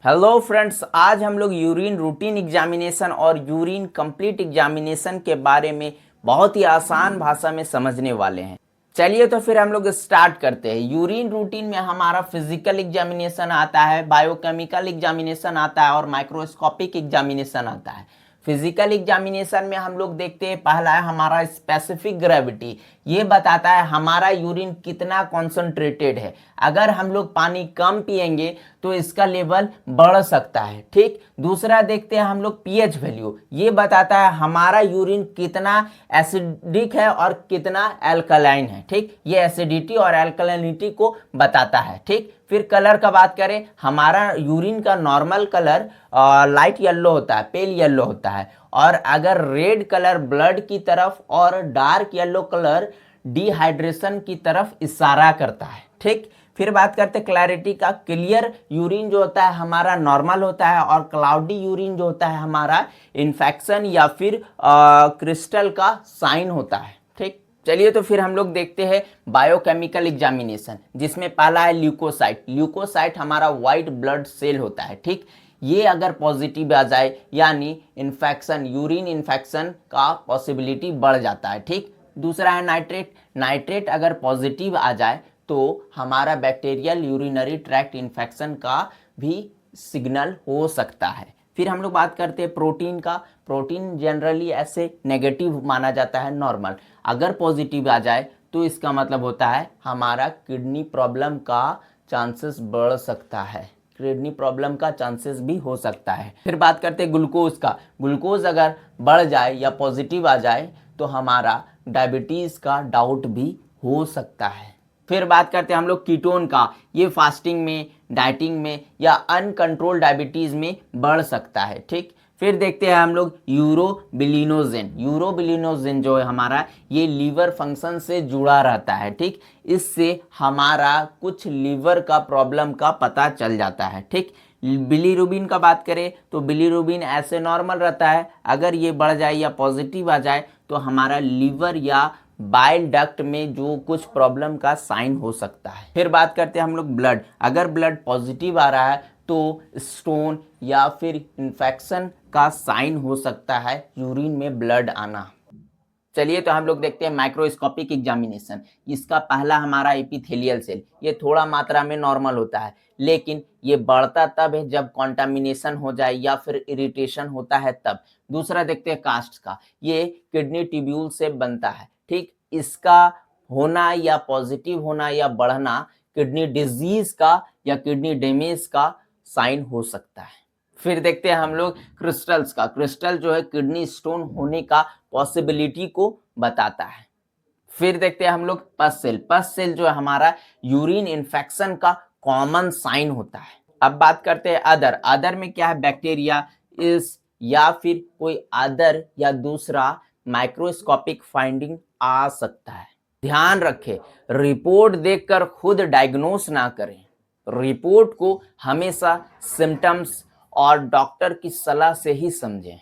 Hello friends, आज हम लोग यूरिन रूटीन एग्जामिनेशन और यूरिन कंप्लीट एग्जामिनेशन के बारे में बहुत ही आसान भाषा में समझने वाले हैं। चलिए तो फिर हम लोग स्टार्ट करते हैं। यूरिन रूटीन में हमारा फिजिकल एग्जामिनेशन आता है, बायोकेमिकल एग्जामिनेशन आता है और माइक्रोस्कोपिक एग्जामिनेशन आता है। फिजिकल एग्जामिनेशन में हम लोग देखते हैं, पहला है हमारा स्पेसिफिक ग्रेविटी। ये बताता है हमारा यूरिन कितना कॉन्सेंट्रेटेड है। अगर हम लोग पानी कम पिएंगे तो इसका लेवल बढ़ सकता है। ठीक, दूसरा देखते हैं हम लोग पीएच वैल्यू। ये बताता है हमारा यूरिन कितना एसिडिक है और कितना एल्कलाइन है। ठीक, ये एसिडिटी और एल्कलाइनिटी को बताता है। ठीक, फिर कलर का बात करें, हमारा यूरिन का नॉर्मल कलर लाइट येलो होता है, पेल येलो होता है। और अगर रेड कलर ब्लड की तरफ और डार्क येलो कलर डिहाइड्रेशन की तरफ इशारा करता है। ठीक, फिर बात करते हैं क्लैरिटी का। क्लियर यूरिन जो होता है हमारा नॉर्मल होता है और क्लाउडी यूरिन जो होता है हमारा इन्फेक्शन या फिर क्रिस्टल का साइन होता है। ठीक, चलिए तो फिर हम लोग देखते हैं बायोकेमिकल एग्जामिनेशन, जिसमें पहला है ल्यूकोसाइट। ल्यूकोसाइट हमारा व्हाइट ब्लड सेल होता है। ठीक, ये अगर पॉजिटिव आ जाए यानी इन्फेक्शन, यूरिन इन्फेक्शन का पॉसिबिलिटी बढ़ जाता है। ठीक, दूसरा है नाइट्रेट। नाइट्रेट अगर पॉजिटिव आ जाए तो हमारा बैक्टीरियल यूरिनरी ट्रैक्ट इन्फेक्शन का भी सिग्नल हो सकता है। फिर हम लोग बात करते हैं प्रोटीन का। प्रोटीन जनरली ऐसे नेगेटिव माना जाता है, नॉर्मल। अगर पॉजिटिव आ जाए तो इसका मतलब होता है हमारा किडनी प्रॉब्लम का चांसेस बढ़ सकता है, किडनी प्रॉब्लम का चांसेस भी हो सकता है। फिर बात करते हैं ग्लूकोज का। ग्लूकोज अगर बढ़ जाए या पॉजिटिव आ जाए तो हमारा डायबिटीज़ का डाउट भी हो सकता है। फिर बात करते हैं हम लोग कीटोन का। ये फास्टिंग में, डाइटिंग में या अनकंट्रोल डायबिटीज़ में बढ़ सकता है। ठीक, फिर देखते हैं हम लोग यूरोबिलिनोजेन। यूरोबिलिनोजेन जो है हमारा, ये लीवर फंक्शन से जुड़ा रहता है। ठीक, इससे हमारा कुछ लीवर का प्रॉब्लम का पता चल जाता है। ठीक, बिलीरुबिन का बात करें तो बिलीरुबिन ऐसे नॉर्मल रहता है, अगर ये बढ़ जाए या पॉजिटिव आ जाए तो हमारा लीवर या बाइल डक्ट में जो कुछ प्रॉब्लम का साइन हो सकता है। फिर बात करते हैं हम लोग ब्लड। अगर ब्लड पॉजिटिव आ रहा है तो स्टोन या फिर इन्फेक्शन का साइन हो सकता है यूरिन में ब्लड आना। चलिए तो हम लोग देखते हैं माइक्रोस्कोपिक एग्जामिनेशन। इसका पहला हमारा एपिथेलियल सेल, ये थोड़ा मात्रा में नॉर्मल होता है, लेकिन ये बढ़ता तब है जब कॉन्टामिनेशन हो जाए या फिर इरिटेशन होता है तब। दूसरा देखते हैं कास्ट का। ये किडनी ट्यूब्यूल से बनता है। ठीक, इसका होना या पॉजिटिव होना या बढ़ना किडनी डिजीज का या किडनी डैमेज का साइन हो सकता है। फिर देखते हैं हम लोग क्रिस्टल्स का। क्रिस्टल जो है किडनी स्टोन होने का पॉसिबिलिटी को बताता है। फिर देखते हैं हम लोग पस सेल। पस सेल जो है हमारा यूरिन इन्फेक्शन का कॉमन साइन होता है। अब बात करते हैं अदर। अदर में क्या है, बैक्टीरिया इस या फिर कोई अदर या दूसरा माइक्रोस्कोपिक फाइंडिंग आ सकता है। ध्यान रखें, रिपोर्ट देखकर खुद डायग्नोस ना करें। रिपोर्ट को हमेशा सिम्टम्स और डॉक्टर की सलाह से ही समझें।